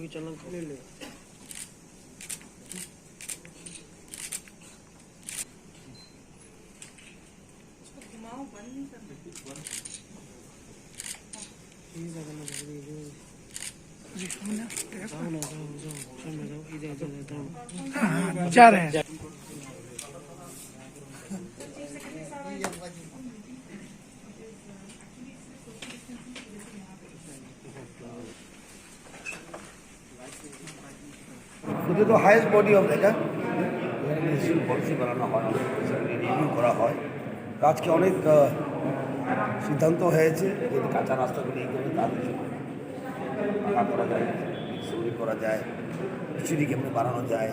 भी चालान ले ले। जा रहे हैं। এটা তো হাইয়েস্ট বডি অফ রেগা, ডিসিশন পলিসি বানানো হয়, রিভিউ করা হয়। আজকে অনেক সিদ্ধান্ত হয়েছে যে কাঁচা রাস্তাগুলি এইভাবে তাদের পাকা করা যায়, সৌরি করা যায়, সিঁড়ি কেমনে বানানো যায়,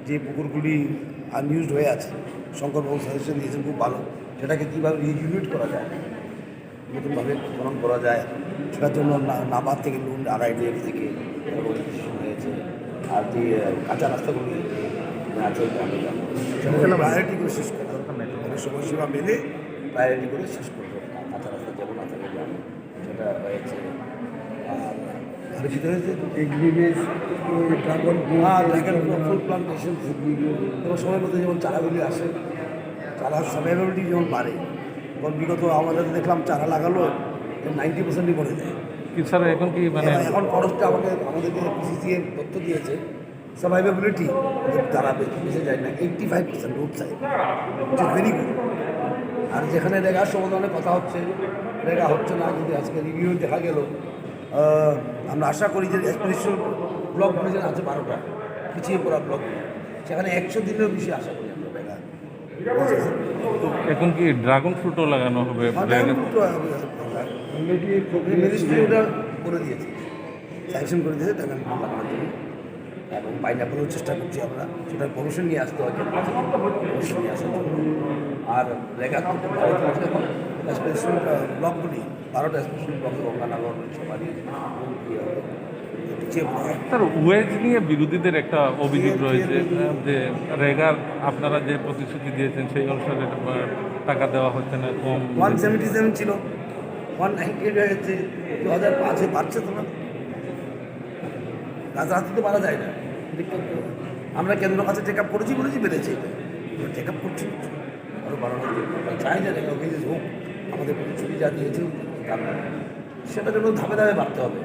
যে পুকুরগুলি আনইউজড হয়ে আছে শঙ্করবাবু সাজেশন দিয়েছেন খুব ভালো, সেটাকে কীভাবে রিইউনিট করা যায়, নতুনভাবে খনন করা যায়, সেটার জন্য নাবাদ থেকে লোন RIDF থেকে হয়েছে। আর যে কাঁচা রাস্তাগুলি আছে সেটা প্রায়োরিটি করে শেষ করা, মানে সময়সীমা মেনে প্রায়োরিটি করে শেষ করবো। কাঁচা রাস্তা যেমন আছে সেটা হয়েছে। আর ভিতরে হয়েছে ড্রাগন ফুল প্লান্টেশন, এবং সময় মতো যেমন চারাগুলি আসে, চারা সার্ভাইভেবিলিটি যেমন বাড়ে। এবং বিগত আমাদের দেখলাম চারা লাগালো 90%ই মরে যায়। স্যার এখন কি মানে এখন খরচটা আমাদেরকে PCCA তথ্য দিয়েছে, সার্ভাইভেবিলিটি তারা বেঁচে যায় না 85% road side, it is very good. আর যেখানে রেগার সমাধানের কথা হচ্ছে, রেগা হচ্ছে না, কিন্তু আজকে রিভিউ দেখা গেল। আমরা আশা করি যে এক্সপেরিশন ব্লকগুলি যেন আছে 12টা পিছিয়ে পড়া ব্লক, সেখানে 100 দিনেরও বেশি আশা করি আমরা রেগা। এখন কি ড্রাগন ফ্রুটও লাগানো হবে? মিনিস্ট্রি ওটা করে দিয়েছে, স্যাংশন করে দিয়েছে ড্রাগন ফ্রুট লাগানোর জন্য, এবং পাইনাপেলও চেষ্টা করছি আমরা, সেটার প্রমোশন নিয়ে আসতে হয়, প্রমোশন নিয়ে আসার জন্য। আর রেগা এখন স্পেশাল ব্লকগুলি 12টা স্পেশাল ব্লক, গঙ্গানগর, সবারই স্যার ওয়েজ নিয়ে বিরোধীদের একটা অভিযোগ রয়েছে যে রেগার আপনারা যে প্রতিশ্রুতি দিয়েছেন সেই অনুসারে টাকা দেওয়া হচ্ছে না, কম 177 ছিল, 198 হয়ে যাচ্ছে, 2005-এ পারছে তো না, রাজরাত্রি তো পারা যায় না। আমরা কেন্দ্র কাছে টেক আপ করেছি বেড়েছে, এটা টেক আপ করছি আরও বাড়ানোর জন্য। চাই যে রেগা অফিস হোক, আমাদের প্রতিশ্রুতি যা দিয়েছে সেটা জন্য ধাপে ধাপে বাড়তে হবে।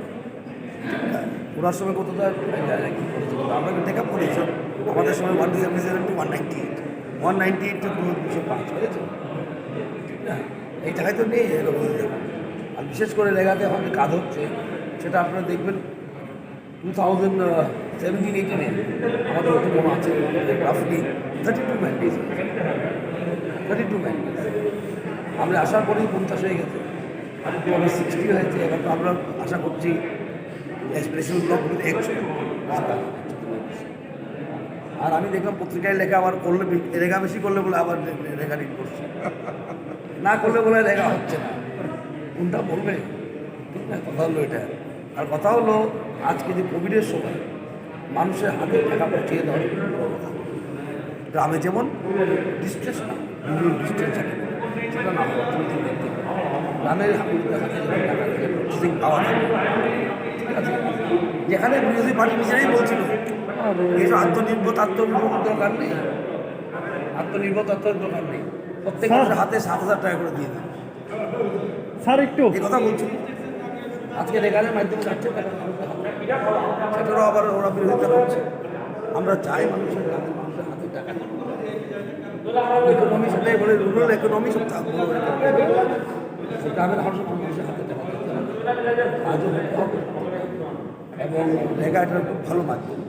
ওনার সময় কতটা যায় না কি করেছে, কিন্তু আমরা টেক আপ করেছি। আমাদের সময় 177 to 198, 198 to 205 হয়েছে, ঠিক না? এই টাকায় তো নেই এরকম। আর বিশেষ করে রেগাতে এখন যে কাজ হচ্ছে সেটা আপনারা দেখবেন 2017-18-এ আমাদের ওরকম আছে রাফলি 32 ম্যান্ডেজ, 32 ম্যান্ডেজ। আমরা আশা করি 50 হয়ে গেছে, 60 হয়েছে। এবার তো আমরা আশা করছি স্পেশাল ব্লকগুলিতে 100। আর আমি দেখলাম পত্রিকায় লেখা, আবার করলে রেগা বেশি করলে বলে আবার রেগা রিড করছে, না করলে বলে রেগা হচ্ছে না। কোনটা বলবে? ঠিক না, কথা হলো এটা। আর কথা হলো আজকে যে কোভিডের সময় মানুষের হাতে টাকা পৌঁছিয়ে দেওয়ার গ্রামে যেমন ডিস্ট্রেস না, বিভিন্ন ডিস্ট্রেস থাকে, সেটা না হয় অর্থনৈতিক দিক থেকে গ্রামের হাতে যেমন টাকা থেকে প্রসেসিং পাওয়া যাবে। ঠিক আছে, যেখানে বিরোধী পার্টি নিজেরাই বলছিল এইসব আত্মনির্ভর দরকার নেই, আত্মনির্ভরতার দরকার নেই, প্রত্যেক মানুষের হাতে 7,000 টাকা করে দিয়ে দেবে। স্যার একটু এই কথা বলছি, আজকে রেগানের মাধ্যমে যাচ্ছে টাকা, সেটারও আবার ওরা বিরোধিতা করছে। আমরা চাই মানুষের হাতে টাকা, ইকোনমি সেটাই বলে, রুরাল ইকোনমি সব গ্রামের মানুষের হাতে টাকা দিতে হবে, কাজও করতে হবে, এবং রেগা একটা খুব ভালো মাধ্যম।